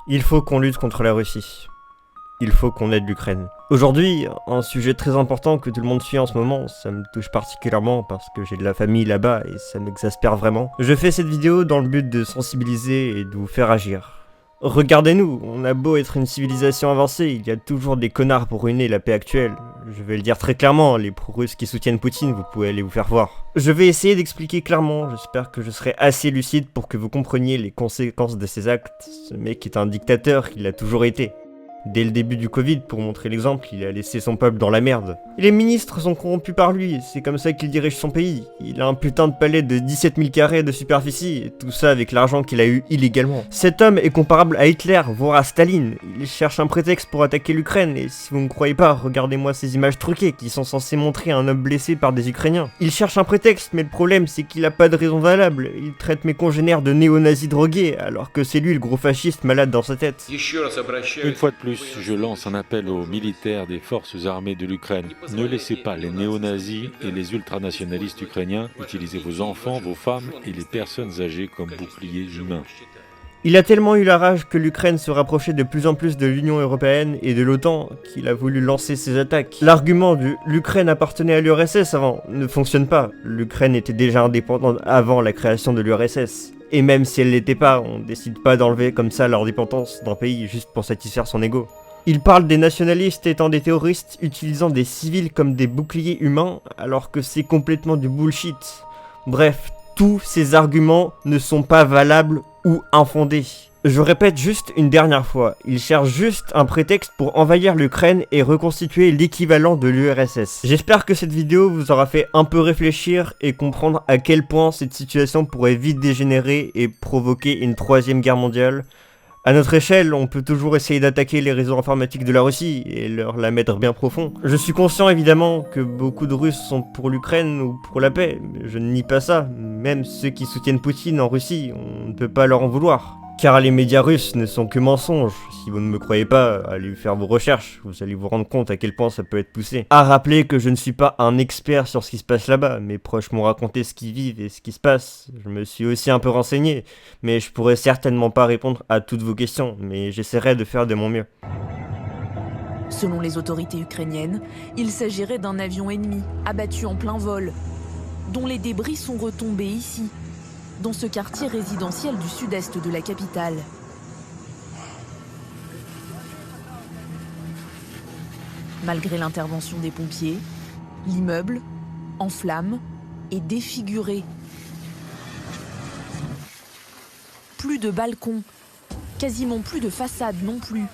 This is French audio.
Il faut qu'on lutte contre la Russie. Il faut qu'on aide l'Ukraine. Aujourd'hui, un sujet très important que tout le monde suit en ce moment, ça me touche particulièrement parce que j'ai de la famille là-bas et ça m'exaspère vraiment. Je fais cette vidéo dans le but de sensibiliser et de vous faire agir. Regardez-nous, on a beau être une civilisation avancée, il y a toujours des connards pour ruiner la paix actuelle. Je vais le dire très clairement, les pro-russes qui soutiennent Poutine, vous pouvez aller vous faire voir. Je vais essayer d'expliquer clairement, j'espère que je serai assez lucide pour que vous compreniez les conséquences de ces actes. Ce mec est un dictateur, il l'a toujours été. Dès le début du Covid, pour montrer l'exemple, il a laissé son peuple dans la merde. Et les ministres sont corrompus par lui, c'est comme ça qu'il dirige son pays. Il a un putain de palais de 17 000 carrés de superficie, et tout ça avec l'argent qu'il a eu illégalement. Cet homme est comparable à Hitler, voire à Staline. Il cherche un prétexte pour attaquer l'Ukraine, et si vous ne me croyez pas, regardez-moi ces images truquées qui sont censées montrer un homme blessé par des Ukrainiens. Il cherche un prétexte, mais le problème c'est qu'il a pas de raison valable. Il traite mes congénères de néo-nazis drogués, alors que c'est lui le gros fasciste malade dans sa tête. Une fois de plus, je lance un appel aux militaires des forces armées de l'Ukraine. Ne laissez pas les néo-nazis et les ultranationalistes ukrainiens utiliser vos enfants, vos femmes et les personnes âgées comme boucliers humains. Il a tellement eu la rage que l'Ukraine se rapprochait de plus en plus de l'Union Européenne et de l'OTAN qu'il a voulu lancer ses attaques. L'argument du « l'Ukraine appartenait à l'URSS avant » ne fonctionne pas. L'Ukraine était déjà indépendante avant la création de l'URSS. Et même si elle l'était pas, on décide pas d'enlever comme ça l'indépendance d'un pays juste pour satisfaire son ego. Il parle des nationalistes étant des terroristes utilisant des civils comme des boucliers humains alors que c'est complètement du bullshit. Bref, tous ces arguments ne sont pas valables ou infondés. Je répète juste une dernière fois, il cherche juste un prétexte pour envahir l'Ukraine et reconstituer l'équivalent de l'URSS. J'espère que cette vidéo vous aura fait un peu réfléchir et comprendre à quel point cette situation pourrait vite dégénérer et provoquer une troisième guerre mondiale. À notre échelle, on peut toujours essayer d'attaquer les réseaux informatiques de la Russie et leur la mettre bien profond. Je suis conscient évidemment que beaucoup de Russes sont pour l'Ukraine ou pour la paix, mais je ne nie pas ça. Même ceux qui soutiennent Poutine en Russie, on ne peut pas leur en vouloir. Car les médias russes ne sont que mensonges. Si vous ne me croyez pas, allez faire vos recherches, vous allez vous rendre compte à quel point ça peut être poussé. À rappeler que je ne suis pas un expert sur ce qui se passe là-bas, mes proches m'ont raconté ce qu'ils vivent et ce qui se passe. Je me suis aussi un peu renseigné, mais je pourrais certainement pas répondre à toutes vos questions, mais j'essaierai de faire de mon mieux. Selon les autorités ukrainiennes, il s'agirait d'un avion ennemi, abattu en plein vol, dont les débris sont retombés ici, dans ce quartier résidentiel du sud-est de la capitale. Malgré l'intervention des pompiers, l'immeuble, en flammes, est défiguré. Plus de balcons, quasiment plus de façade non plus.